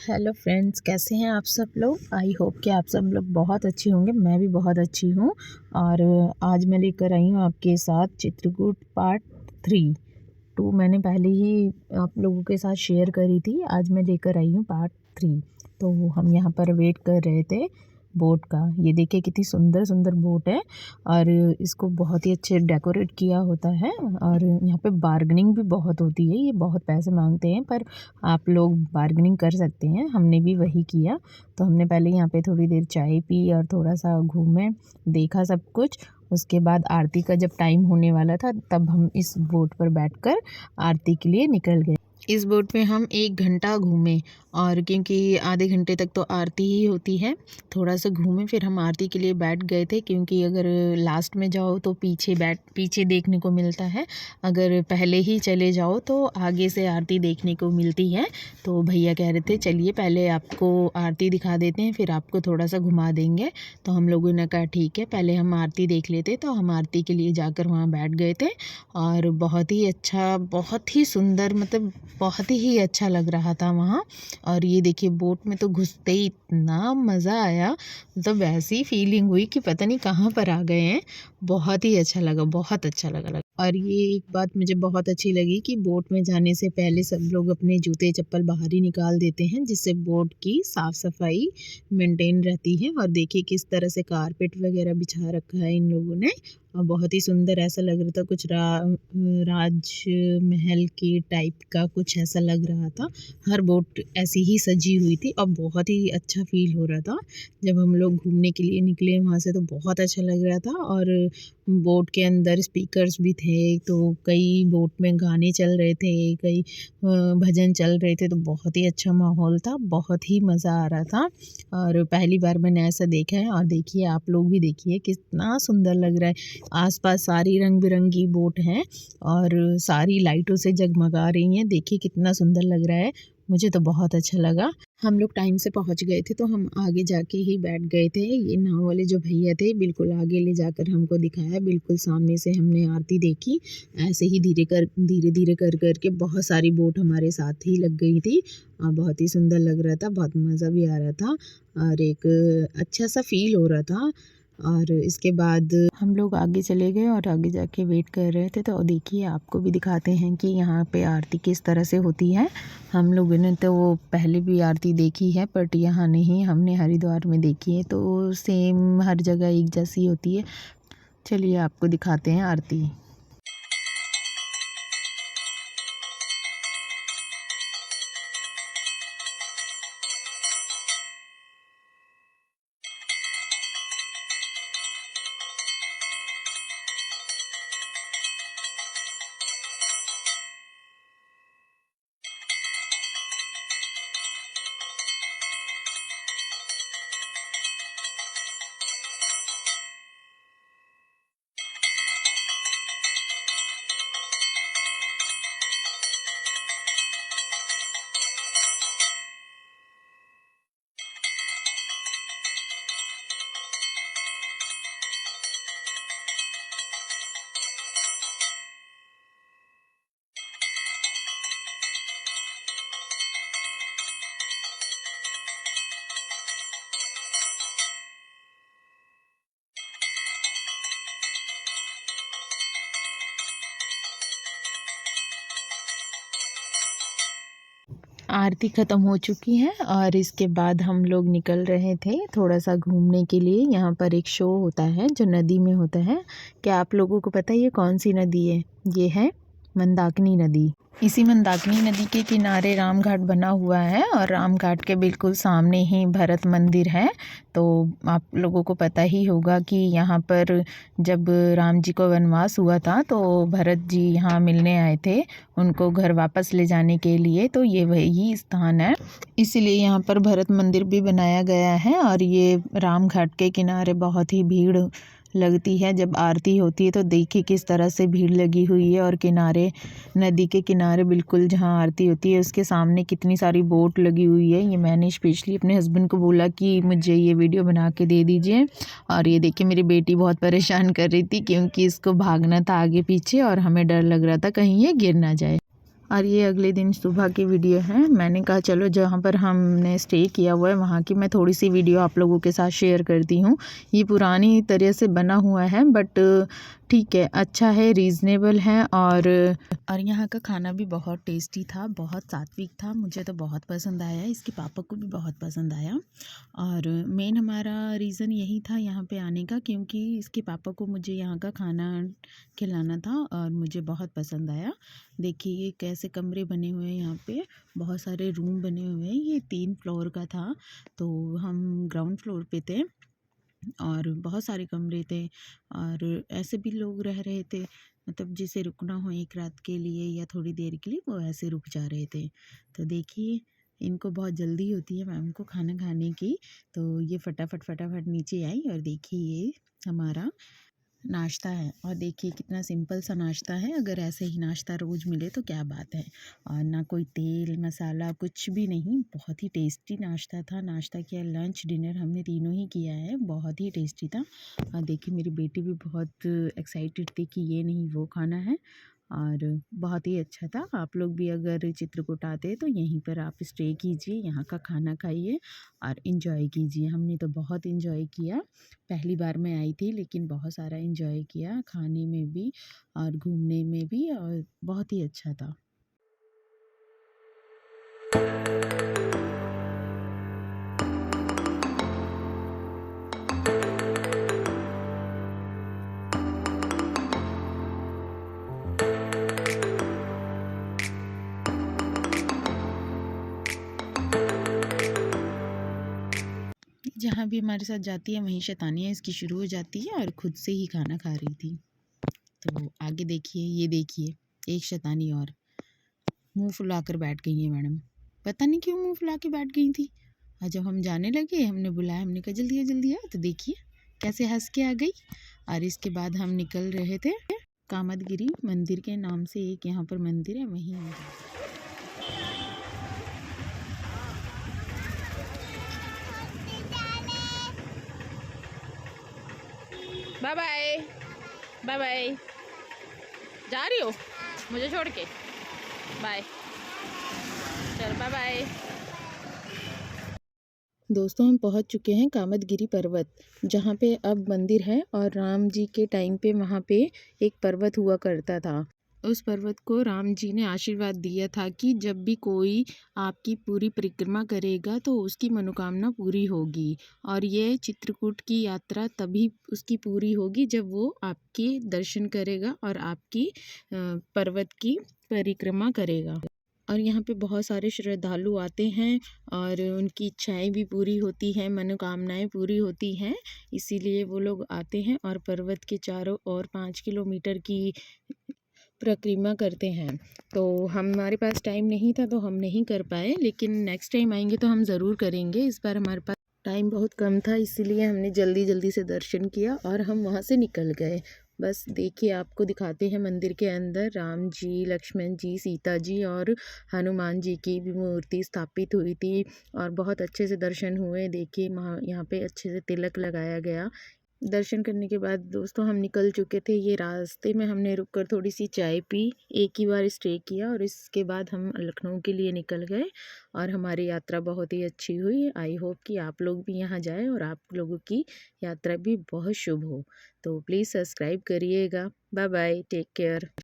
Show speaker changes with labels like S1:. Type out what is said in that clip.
S1: Hello friends, कैसे हैं आप सब लोग। आई होप कि आप सब लोग बहुत अच्छे होंगे। मैं भी बहुत अच्छी हूँ। और आज मैं लेकर आई हूँ आपके साथ चित्रकूट पार्ट 3। मैंने पहले ही आप लोगों के साथ शेयर करी थी। आज मैं लेकर आई हूँ पार्ट 3। तो हम यहाँ पर वेट कर रहे थे बोट का। ये देखिए कितनी सुंदर सुंदर बोट है और इसको बहुत ही अच्छे डेकोरेट किया होता है। और यहाँ पे बार्गेनिंग भी बहुत होती है। ये बहुत पैसे मांगते हैं पर आप लोग बार्गेनिंग कर सकते हैं। हमने भी वही किया। तो हमने पहले यहाँ पे थोड़ी देर चाय पी और थोड़ा सा घूमे, देखा सब कुछ। उसके बाद आरती का जब टाइम होने वाला था तब हम इस बोट पर बैठकर आरती के लिए निकल गए। इस बोट में हम 1 घंटा घूमे और क्योंकि आधे घंटे तक तो आरती ही होती है, थोड़ा सा घूमे फिर हम आरती के लिए बैठ गए थे। क्योंकि अगर लास्ट में जाओ तो पीछे देखने को मिलता है, अगर पहले ही चले जाओ तो आगे से आरती देखने को मिलती है। तो भैया कह रहे थे चलिए पहले आपको आरती दिखा देते हैं, फिर आपको थोड़ा सा घुमा देंगे। तो हम लोगों ने कहा ठीक है, पहले हम आरती देख लेते। तो हम आरती के लिए जाकर वहाँ बैठ गए थे और बहुत ही अच्छा, बहुत ही सुंदर, मतलब बहुत ही अच्छा लग रहा था वहाँ। और ये देखिए बोट में तो घुसते ही इतना मज़ा आया, मतलब वैसी फीलिंग हुई कि पता नहीं कहाँ पर आ गए हैं। बहुत ही अच्छा लगा, बहुत अच्छा लगा। और ये एक बात मुझे बहुत अच्छी लगी कि बोट में जाने से पहले सब लोग अपने जूते चप्पल बाहर ही निकाल देते हैं, जिससे बोट की साफ़ सफाई मेंटेन रहती है। और देखिए किस तरह से कारपेट वगैरह बिछा रखा है इन लोगों ने। और बहुत ही सुंदर ऐसा लग रहा था, कुछ राजमहल के टाइप का कुछ ऐसा लग रहा था। हर बोट ऐसी ही सजी हुई थी और बहुत ही अच्छा फील हो रहा था। जब हम लोग घूमने के लिए निकले वहाँ से तो बहुत अच्छा लग रहा था। और बोट के अंदर स्पीकर्स भी थे, तो कई बोट में गाने चल रहे थे, कई भजन चल रहे थे। तो बहुत ही अच्छा माहौल था, बहुत ही मज़ा आ रहा था। और पहली बार मैंने ऐसा देखा है। और देखिए आप लोग भी देखिए कितना सुंदर लग रहा है। आसपास सारी रंग बिरंगी बोट हैं और सारी लाइटों से जगमगा रही हैं। देखिए कितना सुंदर लग रहा है, मुझे तो बहुत अच्छा लगा। हम लोग टाइम से पहुंच गए थे तो हम आगे जाके ही बैठ गए थे। ये नाव वाले जो भैया थे बिल्कुल आगे ले जाकर हमको दिखाया, बिल्कुल सामने से हमने आरती देखी। ऐसे ही धीरे धीरे कर करके बहुत सारी बोट हमारे साथ ही लग गई थी और बहुत ही सुंदर लग रहा था, बहुत मज़ा भी आ रहा था और एक अच्छा सा फील हो रहा था। और इसके बाद हम लोग आगे चले गए और आगे जाके वेट कर रहे थे। तो देखिए आपको भी दिखाते हैं कि यहाँ पे आरती किस तरह से होती है। हम लोगों ने तो वो पहले भी आरती देखी है बट यहाँ नहीं, हमने हरिद्वार में देखी है। तो सेम हर जगह एक जैसी होती है। चलिए आपको दिखाते हैं आरती। आरती ख़त्म हो चुकी है और इसके बाद हम लोग निकल रहे थे थोड़ा सा घूमने के लिए। यहाँ पर एक शो होता है जो नदी में होता है। क्या आप लोगों को पता है ये कौन सी नदी है? ये है मंदाकिनी नदी। इसी मंदाकिनी नदी के किनारे राम घाट बना हुआ है और राम घाट के बिल्कुल सामने ही भरत मंदिर है। तो आप लोगों को पता ही होगा कि यहाँ पर जब राम जी को वनवास हुआ था तो भरत जी यहाँ मिलने आए थे उनको घर वापस ले जाने के लिए। तो ये वही स्थान है, इसीलिए यहाँ पर भरत मंदिर भी बनाया गया है। और ये राम घाट के किनारे बहुत ही भीड़ लगती है जब आरती होती है। तो देखिए किस तरह से भीड़ लगी हुई है और किनारे, नदी के किनारे बिल्कुल जहाँ आरती होती है उसके सामने कितनी सारी बोट लगी हुई है। ये मैंने स्पेशली अपने हस्बैंड को बोला कि मुझे ये वीडियो बना के दे दीजिए। और ये देखिए मेरी बेटी बहुत परेशान कर रही थी क्योंकि इसको भागना था आगे पीछे और हमें डर लग रहा था कहीं ये गिर ना जाए। और ये अगले दिन सुबह की वीडियो है। मैंने कहा चलो जहाँ पर हमने स्टे किया हुआ है वहाँ की मैं थोड़ी सी वीडियो आप लोगों के साथ शेयर करती हूँ। ये पुरानी तरह से बना हुआ है बट ठीक है, अच्छा है, रीज़नेबल है। और यहाँ का खाना भी बहुत टेस्टी था, बहुत सात्विक था। मुझे तो बहुत पसंद आया, इसके पापा को भी बहुत पसंद आया। और मेन हमारा रीज़न यही था यहाँ पे आने का, क्योंकि इसके पापा को मुझे यहाँ का खाना खिलाना था और मुझे बहुत पसंद आया। देखिए कैसे कमरे बने हुए हैं, यहाँ पे बहुत सारे रूम बने हुए हैं। ये 3 फ्लोर का था, तो हम ग्राउंड फ्लोर पे थे और बहुत सारे कमरे थे। और ऐसे भी लोग रह रहे थे, मतलब जिसे रुकना हो एक रात के लिए या थोड़ी देर के लिए, वो ऐसे रुक जा रहे थे। तो देखिए इनको बहुत जल्दी होती है मैम को खाना खाने की, तो ये फटाफट फटाफट नीचे आई। और देखिए ये हमारा नाश्ता है, और देखिए कितना सिंपल सा नाश्ता है। अगर ऐसे ही नाश्ता रोज़ मिले तो क्या बात है। और ना कोई तेल मसाला कुछ भी नहीं, बहुत ही टेस्टी नाश्ता था। नाश्ता किया, लंच डिनर हमने तीनों ही किया है, बहुत ही टेस्टी था। और देखिए मेरी बेटी भी बहुत एक्साइटेड थी कि ये नहीं वो खाना है, और बहुत ही अच्छा था। आप लोग भी अगर चित्रकूट आते हैं तो यहीं पर आप स्टे कीजिए, यहाँ का खाना खाइए और इन्जॉय कीजिए। हमने तो बहुत इन्जॉय किया, पहली बार मैं आई थी लेकिन बहुत सारा इन्जॉय किया, खाने में भी और घूमने में भी, और बहुत ही अच्छा था। जहाँ भी हमारे साथ जाती है वहीं शैतानियाँ इसकी शुरू हो जाती है, और खुद से ही खाना खा रही थी। तो आगे देखिए, ये देखिए एक शैतानी और मुंह फुलाकर बैठ गई है मैडम। पता नहीं क्यों मुंह फुला के बैठ गई थी। और जब हम जाने लगे हमने बुलाया, हमने कहा जल्दी आ, तो देखिए कैसे हंस के आ गई। और इसके बाद हम निकल रहे थे कामदगिरी मंदिर के नाम से, एक यहाँ पर मंदिर है, वहीं हम बाय बाय बाय बाय। जा रही हो मुझे छोड़ के? बाय, चल बाय बाय। दोस्तों हम पहुंच चुके हैं कामदगिरी पर्वत, जहाँ पे अब मंदिर है। और राम जी के टाइम पे वहाँ पे एक पर्वत हुआ करता था। उस पर्वत को राम जी ने आशीर्वाद दिया था कि जब भी कोई आपकी पूरी परिक्रमा करेगा तो उसकी मनोकामना पूरी होगी। और ये चित्रकूट की यात्रा तभी उसकी पूरी होगी जब वो आपके दर्शन करेगा और आपकी पर्वत की परिक्रमा करेगा। और यहाँ पे बहुत सारे श्रद्धालु आते हैं और उनकी इच्छाएं भी पूरी होती हैं, मनोकामनाएं पूरी होती हैं, इसीलिए वो लोग आते हैं और पर्वत के चारों ओर 5 किलोमीटर की परिक्रमा करते हैं। तो हमारे पास टाइम नहीं था तो हम नहीं कर पाए, लेकिन नेक्स्ट टाइम आएंगे तो हम ज़रूर करेंगे। इस बार हमारे पास टाइम बहुत कम था, इसीलिए हमने जल्दी जल्दी से दर्शन किया और हम वहाँ से निकल गए। बस देखिए आपको दिखाते हैं मंदिर के अंदर राम जी, लक्ष्मण जी, सीता जी और हनुमान जी की भी मूर्ति स्थापित हुई थी, और बहुत अच्छे से दर्शन हुए। देखिए यहाँ पे अच्छे से तिलक लगाया गया। दर्शन करने के बाद दोस्तों हम निकल चुके थे। ये रास्ते में हमने रुककर थोड़ी सी चाय पी, एक ही बार स्टे किया, और इसके बाद हम लखनऊ के लिए निकल गए। और हमारी यात्रा बहुत ही अच्छी हुई। आई होप कि आप लोग भी यहाँ जाएं और आप लोगों की यात्रा भी बहुत शुभ हो। तो प्लीज़ सब्सक्राइब करिएगा। Bye bye, take care.